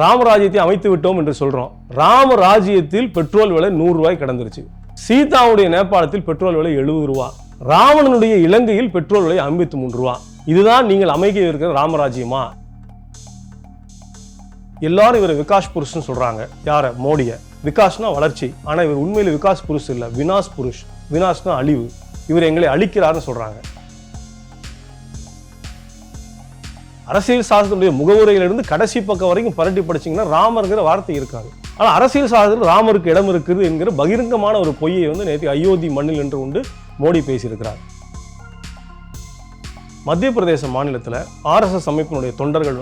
ராமராஜ்யத்தை அமைத்து விட்டோம் என்று சொல்றோம். ராமராஜ்யத்தில் பெட்ரோல் விலை 100 ரூபாய் கடந்துருச்சு. சீதாவுடைய நேபாளத்தில் பெட்ரோல் விலை 70 ரூபாய். ராவணனுடைய இலங்கையில் பெட்ரோல் விலை 53 ரூபாய். இதுதான் நீங்கள் அமைக்க இருக்கிற ராமராஜ்யமா? எல்லாரும் இவர் விகாஸ் புருஷ்னு சொல்றாங்க. யார? மோடிய. விகாஸ்னா வளர்ச்சி, ஆனா இவர் உண்மையில விகாஸ் புருஷ் இல்ல, வினாஸ் புருஷ். வினாஸ்னா அழிவு. இவர் எங்களை அழிக்கிறார்னு சொல்றாங்க. அரசியல் சாஸ்திரத்துடைய முகவுரையிலிருந்து கடைசி பக்கம் வரைக்கும் பரட்டி படிச்சீங்கன்னா ராமருங்கிற வார்த்தை இருக்காது. ஆனா அரசியல் சாஸ்திரத்தில் ராமருக்கு இடம் இருக்குது என்கிற பகிரங்கமான ஒரு பொய்யை நேற்று அயோத்தி மண்ணில் என்று கொண்டு மோடி பேசியிருக்கிறார். மத்திய பிரதேச மாநிலத்தில் RSS அமைப்பினுடைய தொண்டர்கள்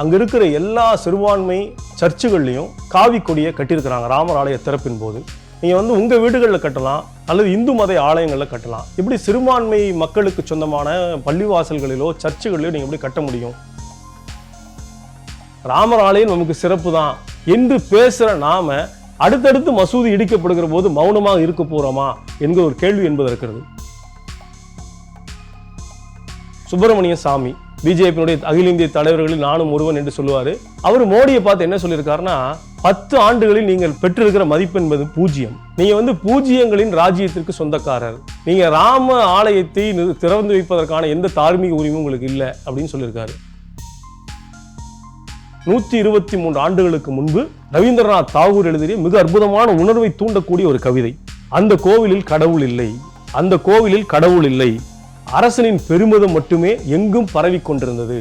அங்க இருக்கிற எல்லா சிறுபான்மை சர்ச்சுகள்லையும் காவி கொடியை கட்டியிருக்கிறாங்க. ராமர் ஆலய திறப்பின் போது நீங்க உங்க வீடுகளில் கட்டலாம் அல்லது இந்து மத ஆலயங்களில் கட்டலாம். எப்படி சிறுபான்மை மக்களுக்கு சொந்தமான பள்ளிவாசல்களிலோ சர்ச்சுகளிலோ நீங்க எப்படி கட்ட முடியும்? ராமர் ஆலயம் நமக்கு சிறப்பு தான் என்று பேசுற நாம அடுத்தடுத்து மசூதி இடிக்கப்படுகிற போது மௌனமாக இருக்க போறோமா என்கிற ஒரு கேள்வி என்பது இருக்கிறது. சுப்பிரமணிய சாமி பிஜேபியினுடைய அகில இந்திய தலைவர்களில் நானும் ஒருவன் என்று சொல்லுவாரு. அவர் மோடியை பார்த்து என்ன சொல்லியிருக்காருன்னா, 10 ஆண்டுகளில் நீங்கள் பெற்றிருக்கிற மதிப்பு என்பது 0. நீங்க பூஜ்ஜியங்களின் ராஜ்யத்திற்கு சொந்தக்காரர். நீங்க ராம ஆலயத்தை திறந்து வைப்பதற்கான எந்த தார்மீக உரிமையும் உங்களுக்கு இல்லை அப்படின்னு சொல்லியிருக்காரு. 123 ஆண்டுகளுக்கு முன்பு ரவீந்திரநாத் தாகூர் எழுதிய மிக அற்புதமான உணர்வை தூண்டக்கூடிய ஒரு கவிதை. அந்த கோவிலில் கடவுள் இல்லை, அந்த கோவிலில் கடவுள் இல்லை, அரசனின் பெருமிதம் மட்டுமே எங்கும் பரவி கொண்டிருந்தது.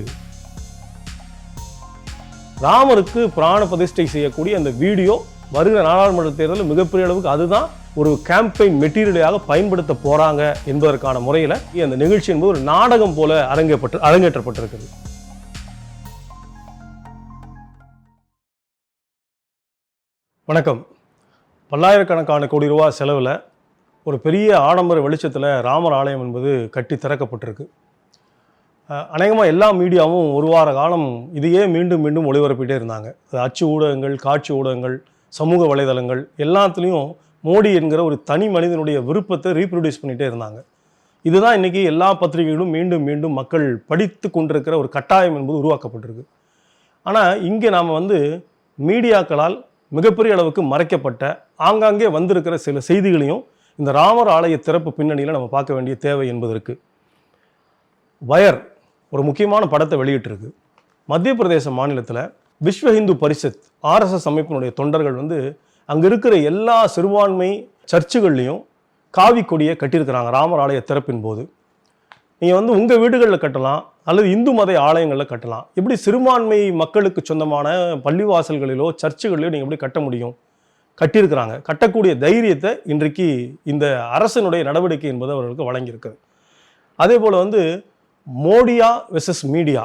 ராமருக்கு பிராண பிரதிஷ்டை செய்யக்கூடிய அந்த வீடியோ வருகிற நாடாளுமன்ற தேர்தலில் மிகப்பெரிய அளவுக்கு அதுதான் ஒரு கேம்பெயின் மெட்டீரியலாக பயன்படுத்த போறாங்க என்பதற்கான முறையில் அந்த நிகழ்ச்சி என்பது ஒரு நாடகம் போல அரங்கேற்றப்பட்டிருக்கிறது. வணக்கம். பல்லாயிரக்கணக்கான கோடி ரூபாய் செலவில் ஒரு பெரிய ஆடம்பர வெளிச்சத்தில் ராமர் ஆலயம் என்பது கட்டி திறக்கப்பட்டிருக்கு. அநேகமாக எல்லா மீடியாவும் ஒரு வார காலம் இதையே மீண்டும் மீண்டும் ஒளிபரப்பிட்டே இருந்தாங்க. அது அச்சு ஊடகங்கள், காட்சி ஊடகங்கள், சமூக வலைதளங்கள் எல்லாத்துலேயும் மோடி என்கிற ஒரு தனி மனிதனுடைய விருப்பத்தை ரீப்ரொடியூஸ் பண்ணிகிட்டே இருந்தாங்க. இதுதான் இன்றைக்கி எல்லா பத்திரிகைகளும் மீண்டும் மீண்டும் மக்கள் படித்து கொண்டிருக்கிற ஒரு கட்டாயம் என்பது உருவாக்கப்பட்டிருக்கு. ஆனால் இங்கே நாம் மீடியாக்களால் மிகப்பெரிய அளவுக்கு மறைக்கப்பட்ட ஆங்காங்கே வந்திருக்கிற சில செய்திகளையும் இந்த ராமர் ஆலய திறப்பு பின்னணியில் நம்ம பார்க்க வேண்டிய தேவை என்பது இருக்குது. வயர் ஒரு முக்கியமான படத்தை வெளியிட்டிருக்கு. மத்திய பிரதேச மாநிலத்தில் விஸ்வ ஹிந்து பரிஷத் RSS அமைப்பினுடைய தொண்டர்கள் அங்கே இருக்கிற எல்லா சிறுபான்மை சர்ச்சுகள்லையும் காவி கொடியை கட்டியிருக்கிறாங்க ராமர் ஆலய திறப்பின் போது. நீங்கள் உங்கள் வீடுகளில் கட்டலாம் அல்லது இந்து மத ஆலயங்களில் கட்டலாம். எப்படி சிறுபான்மை மக்களுக்கு சொந்தமான பள்ளிவாசல்களிலோ சர்ச்சுகளிலோ நீங்கள் எப்படி கட்ட முடியும்? கட்டியிருக்கிறாங்க. கட்டக்கூடிய தைரியத்தை இன்றைக்கு இந்த அரசனுடைய நடவடிக்கை என்பது அவர்களுக்கு வழங்கியிருக்குது. அதே போல் மோடியா வெர்சஸ் மீடியா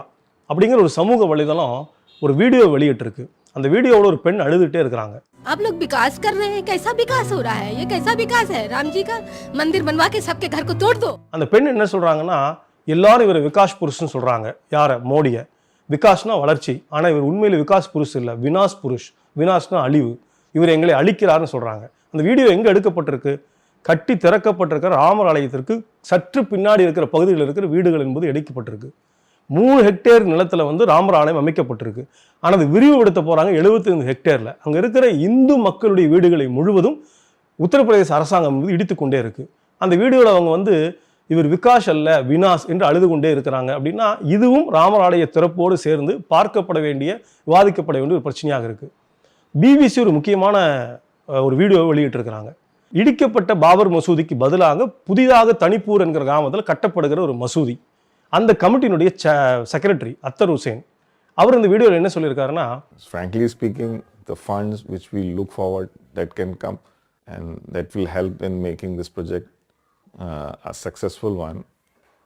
அப்படிங்கிற ஒரு சமூக வலைதளம் ஒரு வீடியோ வெளியிட்டிருக்கு. அந்த வீடியோவோட ஒரு பெண் அழுதுகிட்டே இருக்கிறாங்க. आप लोग विकास कर रहे हैं, कैसा विकास हो रहा है? ये कैसा विकास है? राम जी का मंदिर बनवा के सबके घर को तोड़ दो. அந்த பெண் என்ன சொல்றாங்கன்னா, எல்லாரும் இவர் விகாஸ் புருஷ்னு சொல்றாங்க. யார? மோடிய. விகாஸ்னா வளர்ச்சி, ஆனா இவர் உண்மையில விகாஸ் புருஷ் இல்ல, வினாஸ் புருஷ். வினாஸ்னா அழிவு. இவர் எங்களை அழிக்கிறார்னு சொல்றாங்க. அந்த வீடியோ எங்க எடுக்கப்பட்டிருக்கு? கட்டி திறக்கப்பட்டிருக்கிற ராமர் ஆலயத்திற்கு சற்று பின்னாடி இருக்கிற பகுதியில் இருக்கிற வீடுகள் என்பது எடுக்கப்பட்டிருக்கு. 3 ஹெக்டேர் நிலத்தில் ராமர் ஆலயம் அமைக்கப்பட்டிருக்கு. ஆனால் அது விரிவுபடுத்த போகிறாங்க 75 ஹெக்டேரில். அங்கே இருக்கிற இந்து மக்களுடைய வீடுகளை முழுவதும் உத்தரப்பிரதேச அரசாங்கம் இடித்து கொண்டே இருக்குது. அந்த வீடியோவில் அவங்க இவர் விகாஸ் அல்ல வினாஸ் என்று அழுது கொண்டே இருக்கிறாங்க. அப்படின்னா இதுவும் ராமர் ஆலய திறப்போடு சேர்ந்து பார்க்கப்பட வேண்டிய, விவாதிக்கப்பட வேண்டிய ஒரு பிரச்சனையாக இருக்குது. BBC ஒரு முக்கியமான ஒரு வீடியோவை வெளியிட்டிருக்கிறாங்க. இடிக்கப்பட்ட பாபர் மசூதிக்கு பதிலாக புதிதாக தனிப்பூர் என்கிற கிராமத்தில் கட்டப்படுகிற ஒரு மசூதி. அந்த கமிட்டியினுடைய செக்ரட்டரி அத்தர் ஹுசேன் அவர் இந்த வீடியோவில் என்ன சொல்லியிருக்காருன்னா, frankly speaking, the funds which we look forward that can come and that will help in making this project a successful one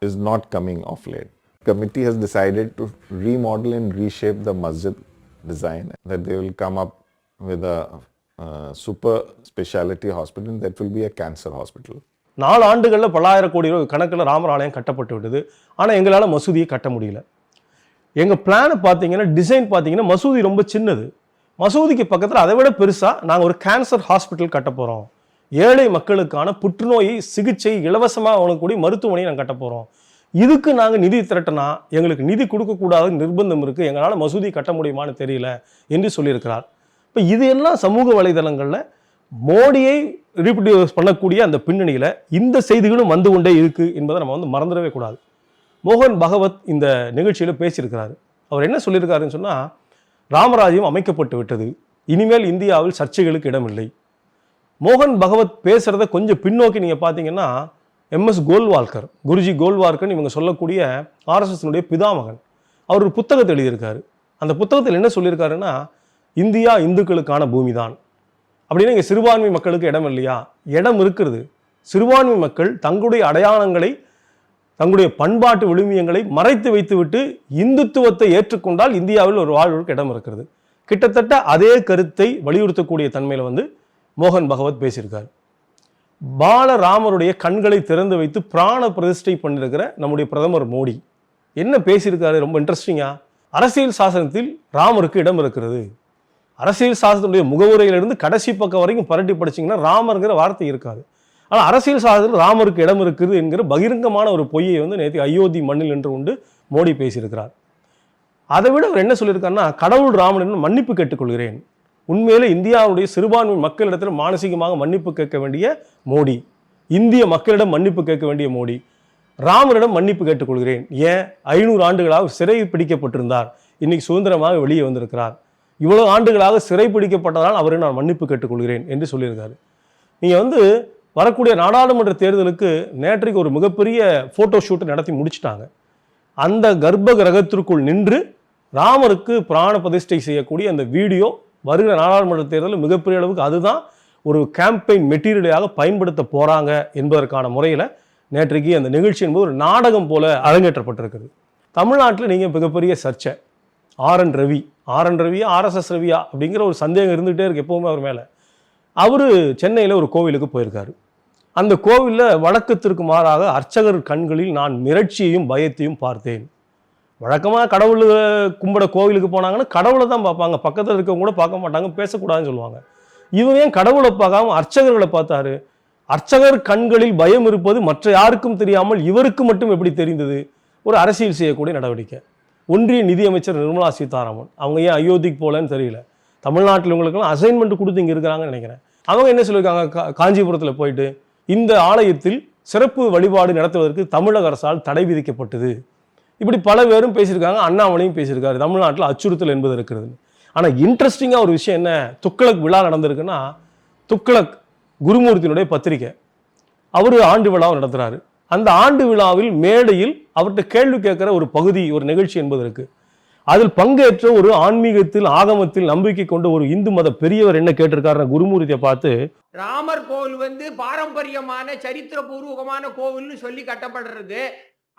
is not coming of late. The committee has decided to remodel and reshape the masjid design, that they will come up with a super specialty hospital that will be a cancer hospital. 4 ஆண்டுகளில் பல்லாயிரம் கோடி ரூபாய் கணக்கில் ராமர் ஆலயம் கட்டப்பட்டு விட்டது. ஆனால் எங்களால் மசூதியை கட்ட முடியல. எங்கள் பிளானை பார்த்தீங்கன்னா, டிசைன் பார்த்தீங்கன்னா மசூதி ரொம்ப சின்னது. மசூதிக்கு பக்கத்தில் அதை விட பெருசாக நாங்கள் ஒரு கேன்சர் ஹாஸ்பிட்டல் கட்ட போகிறோம். ஏழை மக்களுக்கான புற்றுநோய் சிகிச்சை இலவசமாக வழங்கக்கூடிய மருத்துவமனையை நாங்கள் கட்ட போகிறோம். இதுக்கு நாங்கள் நிதி திரட்டினா எங்களுக்கு நிதி கொடுக்கக்கூடாத நிர்பந்தம் இருக்குது, எங்களால் மசூதி கட்ட முடியுமான்னு தெரியல என்று சொல்லியிருக்கிறார். இப்போ இது எல்லாம் சமூக வலைதளங்களில் மோடியை ரீப்ரொடியூஸ் பண்ணக்கூடிய அந்த பின்னணியில் இந்த செய்திகளும் வந்து கொண்டே இருக்குது என்பதை நம்ம வந்து மறந்துடவே கூடாது. மோகன் பகவத் இந்த நிகழ்ச்சியில் பேசியிருக்கிறாரு. அவர் என்ன சொல்லியிருக்காருன்னு சொன்னால், ராமராஜ்யம் அமைக்கப்பட்டு விட்டது, இனிமேல் இந்தியாவில் சர்ச்சைகளுக்கு இடமில்லை. மோகன் பகவத் பேசுகிறத கொஞ்சம் பின்னோக்கி நீங்கள் பார்த்தீங்கன்னா, MS கோல்வால்கர், குருஜி கோல்வால்கர் இவங்க சொல்லக்கூடிய RSSனுடைய பிதாமகன், அவர் ஒரு புத்தகத்தை எழுதியிருக்காரு. அந்த புத்தகத்தில் என்ன சொல்லியிருக்காருன்னா, இந்தியா இந்துக்களுக்கான பூமி தான் அப்படின்னா இங்கே சிறுபான்மை மக்களுக்கு இடம் இல்லையா? இடம் இருக்கிறது. சிறுபான்மை மக்கள் தங்களுடைய அடையாளங்களை, தங்களுடைய பண்பாட்டு விழுமியங்களை மறைத்து வைத்துவிட்டு இந்துத்துவத்தை ஏற்றுக்கொண்டால் இந்தியாவில் ஒரு வாழ்வுக்கு இடம் இருக்கிறது. கிட்டத்தட்ட அதே கருத்தை வலியுறுத்தக்கூடிய தன்மையில் வந்து மோகன் பகவத் பேசியிருக்காரு. பாலராமருடைய கண்களை திறந்து வைத்து பிராண பிரதிஷ்டை பண்ணியிருக்கிற நம்முடைய பிரதமர் மோடி என்ன பேசியிருக்காரு? ரொம்ப இன்ட்ரெஸ்டிங்கா, அரசியல் சாசனத்தில் ராமருக்கு இடம் இருக்கிறது. அரசியல் சாசனத்துடைய முகவுரையிலிருந்து கடைசி பக்கம் வரைக்கும் பரட்டி படிச்சிங்கன்னா ராமருங்கிற வார்த்தை இருக்காது. ஆனால் அரசியல் சாசனத்தில் ராமருக்கு இடம் இருக்குது என்கிற பகிரங்கமான ஒரு பொய்யை வந்து நேற்று அயோத்தி மண்ணில் என்று கொண்டு மோடி பேசியிருக்கிறார். அதை விட அவர் என்ன சொல்லியிருக்காருன்னா, கடவுள் ராமனிடம் மன்னிப்பு கேட்டுக்கொள்கிறேன். உண்மையிலே இந்தியாவுடைய சிறுபான்மை மக்களிடத்தில் மானசீகமாக மன்னிப்பு கேட்க வேண்டிய மோடி, இந்திய மக்களிடம் மன்னிப்பு கேட்க வேண்டிய மோடி, ராமரிடம் மன்னிப்பு கேட்டுக்கொள்கிறேன். ஏன் 500 ஆண்டுகளாக சிறை பிடிக்கப்பட்டிருந்தார், இன்னைக்கு சுதந்திரமாக வெளியே வந்திருக்கிறார். இவ்வளவு ஆண்டுகளாக சிறை பிடிக்கப்பட்டதால் அவரை நான் மன்னிப்பு கேட்டுக்கொள்கிறேன் என்று சொல்லியிருக்காரு. நீங்கள் வந்து வரக்கூடிய நாடாளுமன்ற தேர்தலுக்கு நேற்றைக்கு ஒரு மிகப்பெரிய ஃபோட்டோ ஷூட் நடத்தி முடிச்சிட்டாங்க. அந்த கர்ப்ப கிரகத்திற்குள் நின்று ராமருக்கு பிராண பிரதிஷ்டை செய்யக்கூடிய அந்த வீடியோ வருகிற நாடாளுமன்ற தேர்தலில் மிகப்பெரிய அளவுக்கு அதுதான் ஒரு கேம்பெயின் மெட்டீரியலாக பயன்படுத்த போகிறாங்க என்பதற்கான முறையில் நேற்றைக்கு அந்த நிகழ்ச்சி என்பது ஒரு நாடகம் போல அரங்கேற்றப்பட்டிருக்குது. தமிழ்நாட்டில் நீங்கள் மிகப்பெரிய சர்ச்சை, RN ரவியா RSS ரவியா அப்படிங்கிற ஒரு சந்தேகம் இருந்துகிட்டே இருக்கு எப்போவுமே அவர் மேலே. அவர் சென்னையில் ஒரு கோவிலுக்கு போயிருக்காரு. அந்த கோவிலில் வழக்கத்திற்கு மாறாக அர்ச்சகர் கண்களில் நான் மிரட்சியையும் பயத்தையும் பார்த்தேன். வழக்கமாக கடவுள் கும்பிட கோவிலுக்கு போனாங்கன்னா கடவுளை தான் பார்ப்பாங்க, பக்கத்தில் இருக்கவங்க கூட பார்க்க மாட்டாங்க, பேசக்கூடாதுன்னு சொல்லுவாங்க. இவங்க ஏன் கடவுளை பார்க்காம அர்ச்சகர்களை பார்த்தாரு? அர்ச்சகர் கண்களில் பயம் இருப்பது மற்ற யாருக்கும் தெரியாமல் இவருக்கு மட்டும் எப்படி தெரிந்தது? ஒரு அரசியல் செய்யக்கூடிய நடவடிக்கை. ஒன்றிய நிதியமைச்சர் நிர்மலா சீதாராமன் அவங்க ஏன் அயோத்திக்கு போகலன்னு தெரியல. தமிழ்நாட்டில் இவங்களுக்கெல்லாம் அசைன்மெண்ட் கொடுத்து இங்கே இருக்கிறாங்கன்னு நினைக்கிறேன். அவங்க என்ன சொல்லியிருக்காங்க, காஞ்சிபுரத்தில் போயிட்டு இந்த ஆலயத்தில் சிறப்பு வழிபாடு நடத்துவதற்கு தமிழக அரசால் தடை விதிக்கப்பட்டது. இப்படி பல பேரும் பேசியிருக்காங்க, அண்ணாமலையும் பேசியிருக்காரு. தமிழ்நாட்டில் அச்சுறுத்தல் என்பது இருக்கிறது. ஆனால் இன்ட்ரெஸ்டிங்காக ஒரு விஷயம் என்ன, துக்ளக் விழா நடந்திருக்குன்னா, துக்ளக் குருமூர்த்தியினுடைய பத்திரிகை அவர் ஆண்டு விழாவை நடத்துகிறாரு. அந்த ஆண்டு விழாவில் மேடையில் அவர்கிட்ட கேள்வி கேட்குற ஒரு பகுதி, ஒரு நிகழ்ச்சி என்பது இருக்கு. அதில் பங்கேற்ற ஒரு ஆன்மீகத்தில் ஆகமத்தில் நம்பிக்கை கொண்ட ஒரு இந்து மத பெரியவர் என்ன கேட்டிருக்காரு குருமூர்த்தியை பார்த்து, ராமர் கோவில் வந்து பாரம்பரியமான சரித்திரபூர்வகமான கோவில்னு சொல்லி கட்டப்படுறது.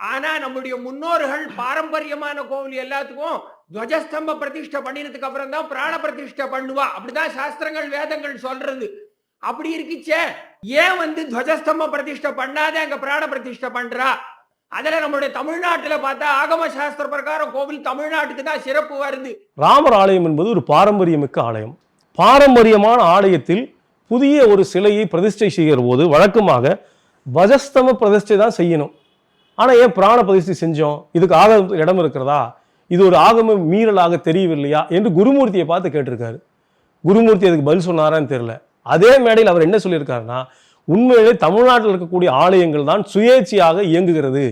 ஆனா நம்முடைய முன்னோர்கள் பாரம்பரியமான கோவில் எல்லாத்துக்கும் துவஜஸ்தம்ப பிரதிஷ்டை பண்ணினதுக்கு அப்புறம் தான் பிராண பிரதிஷ்டை பண்ணுவா, அப்படிதான் சாஸ்திரங்கள் வேதங்கள் சொல்றது. அப்படி இருக்குச்சே, ஏன் வந்து துவஜஸ்தம்ப பிரதிஷ்டை பண்ணாத அங்க பிராண பிரதிஷ்டை பண்றா? அதுல நம்மளுடைய தமிழ்நாட்டுல பார்த்தா ஆகம சாஸ்திர பிரகாரம் கோவில் தமிழ்நாட்டுக்கு தான் சிறப்பு வருது. ராமர் ஆலயம் என்பது ஒரு பாரம்பரியமிக்க ஆலயம். பாரம்பரியமான ஆலயத்தில் புதிய ஒரு சிலையை பிரதிஷ்டை செய்கிற போது வழக்கமாக துவஜஸ்தம்ப பிரதிஷ்டை தான் செய்யணும். ஆனால் ஏன் பிராண பிரதிஷ்டை செஞ்சோம்? இதுக்கு ஆகம இடம் இருக்கிறதா? இது ஒரு ஆகம மீறலாக தெரியவில்லையா என்று குருமூர்த்தியை பார்த்து கேட்டிருக்காரு. குருமூர்த்தி அதுக்கு பதில் சொன்னாரான்னு தெரியல. அதே மேடையில் அவர் என்ன சொல்லியிருக்காருன்னா, உண்மையிலே தமிழ்நாட்டில் இருக்கக்கூடிய ஆலயங்கள் தான் சுயேட்சையாக இயங்குகிறது,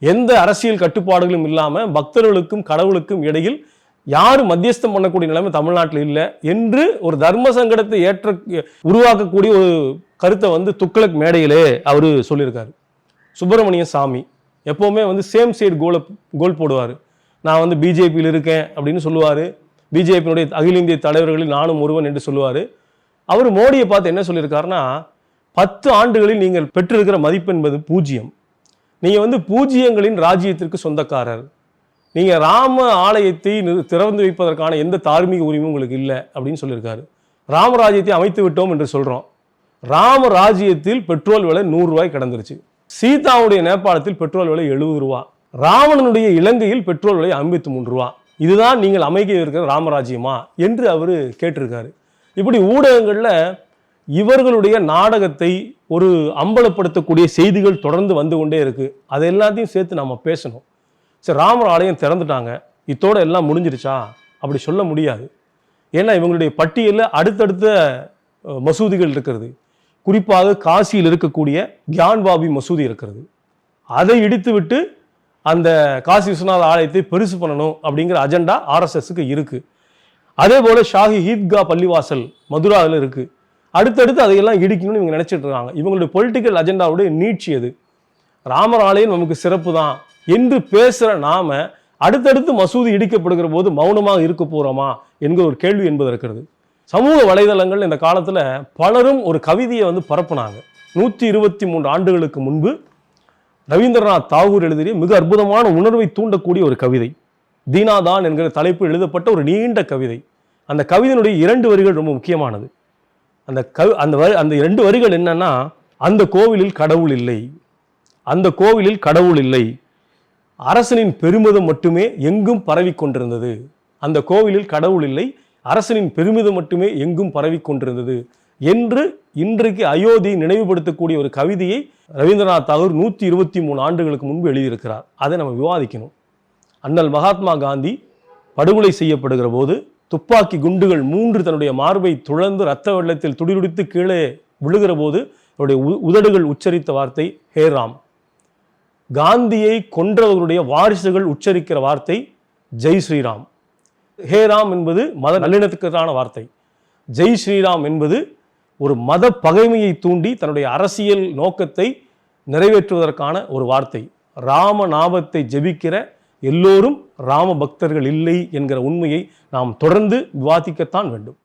எந்த அரசியல் கட்டுப்பாடுகளும் இல்லாமல் பக்தர்களுக்கும் கடவுளுக்கும் இடையில் யாரும் மத்தியஸ்தம் பண்ணக்கூடிய நிலைமை தமிழ்நாட்டில் இல்லை என்று ஒரு தர்ம சங்கடத்தை உருவாக்கக்கூடிய ஒரு கருத்தை வந்து துக்ளக் மேடையிலே அவர் சொல்லியிருக்காரு. சுப்பிரமணிய சாமி எப்போவுமே வந்து சேம் சைடு கோல் போடுவார். நான் வந்து பிஜேபியில் இருக்கேன் அப்படின்னு சொல்லுவார். பிஜேபியினுடைய அகில இந்திய தலைவர்களில் நானும் ஒருவன் என்று சொல்லுவார். அவர் மோடியை பார்த்து என்ன சொல்லியிருக்காருன்னா, 10 ஆண்டுகளில் நீங்கள் பெற்றிருக்கிற மதிப்பு என்பது 0. நீங்கள் வந்து பூஜ்ஜியங்களின் ராஜ்யத்திற்கு சொந்தக்காரர். நீங்கள் ராம ஆலயத்தை திறந்து வைப்பதற்கான எந்த தார்மீக உரிமையும் உங்களுக்கு இல்லை அப்படின்னு சொல்லியிருக்காரு. ராமராஜ்யத்தை அமைத்து விட்டோம் என்று சொல்கிறோம். ராம ராஜ்யத்தில் பெட்ரோல் விலை 100 ரூபாய் கடந்துருச்சு. சீதாவுடைய நேபாளத்தில் பெட்ரோல் விலை 70 ரூபா. ராவணனுடைய இலங்கையில் பெட்ரோல் விலை 53 ரூபா. இதுதான் நீங்கள் அமைக்க இருக்கிற ராமராஜ்யமா என்று அவர் கேட்டிருக்காரு. இப்படி ஊடகங்களில் இவர்களுடைய நாடகத்தை ஒரு அம்பலப்படுத்தக்கூடிய செய்திகள் தொடர்ந்து வந்து கொண்டே இருக்கு. அது எல்லாத்தையும் சேர்த்து நம்ம பேசணும். சரி, ராமர் ஆலயம் திறந்துட்டாங்க, இத்தோட எல்லாம் முடிஞ்சிருச்சா? அப்படி சொல்ல முடியாது. ஏன்னா இவங்களுடைய பட்டியலில் அடுத்தடுத்த மசூதிகள் இருக்கிறது. குறிப்பாக காசியில் இருக்கக்கூடிய கியான்பாபி மசூதி இருக்கிறது. அதை இடித்து விட்டு அந்த காசி விஸ்வநாத ஆலயத்தை பெருசு பண்ணணும் அப்படிங்கிற அஜெண்டா ஆர்எஸ்எஸ்க்கு இருக்கு. அதே போல ஷாஹி ஈத்கா பள்ளிவாசல் மதுராவில் இருக்கு. அடுத்தடுத்து அதையெல்லாம் இடிக்கணும்னு இவங்க நினைச்சிட்டு இருக்காங்க. இவங்களுடைய பொலிட்டிக்கல் அஜெண்டாவுடைய நீட்சி அது. ராமர் ஆலயம் நமக்கு சிறப்பு தான் என்று பேசுற நாம அடுத்தடுத்து மசூதி இடிக்கப்படுகிற போது மௌனமாக இருக்க போறோமா என்கிற ஒரு கேள்வி என்பது இருக்கிறது. சமூக வலைதளங்கள் இந்த காலத்துல பலரும் ஒரு கவிதையை பரப்புனாங்க. 123 ஆண்டுகளுக்கு முன்பு ரவீந்திரநாத் தாகூர் எழுதிய மிக அற்புதமான உணர்வை தூண்டக்கூடிய ஒரு கவிதை, தீனாதான் என்கிற தலைப்பு எழுதப்பட்ட ஒரு நீண்ட கவிதை. அந்த கவிதையினுடைய 2 வரிகள் ரொம்ப முக்கியமானது. அந்த 2 வரிகள் என்னன்னா, அந்த கோவிலில் கடவுள் இல்லை, அந்த கோவிலில் கடவுள் இல்லை, அரசனின் பெருமிதம் மட்டுமே எங்கும் பரவி கொண்டிருந்தது. அந்த கோவிலில் கடவுள் இல்லை, அரசனின் பெருமிதம் மட்டுமே எங்கும் பரவி கொண்டிருந்தது என்று இன்றைக்கு அயோத்தி நினைவுபடுத்தக்கூடிய ஒரு கவிதையை ரவீந்திரநாத் தாகூர் 123 ஆண்டுகளுக்கு முன்பு எழுதியிருக்கிறார். அதை நம்ம விவாதிக்கணும். அண்ணல் மகாத்மா காந்தி படுகொலை செய்யப்படுகிற போது துப்பாக்கி குண்டுகள் 3 தன்னுடைய மார்பை துழந்து இரத்த வெள்ளத்தில் துடிதுடித்து கீழே விழுகிற போது அவருடைய உதடுகள் உச்சரித்த வார்த்தை ஹே ராம். காந்தியை கொன்றவர்களுடைய வாரிசுகள் உச்சரிக்கிற வார்த்தை ஜெய் ஸ்ரீராம். ஹே ராம் என்பது மத நல்லிணத்துக்கான வார்த்தை. ஜெய் ஸ்ரீராம் என்பது ஒரு மத பகைமையை தூண்டி தன்னுடைய அரசியல் நோக்கத்தை நிறைவேற்றுவதற்கான ஒரு வார்த்தை. ராம நாமத்தை ஜெபிக்கிற எல்லோரும் ராம பக்தர்கள் இல்லை என்கிற உண்மையை நாம் தொடர்ந்து விவாதிக்கத்தான் வேண்டும்.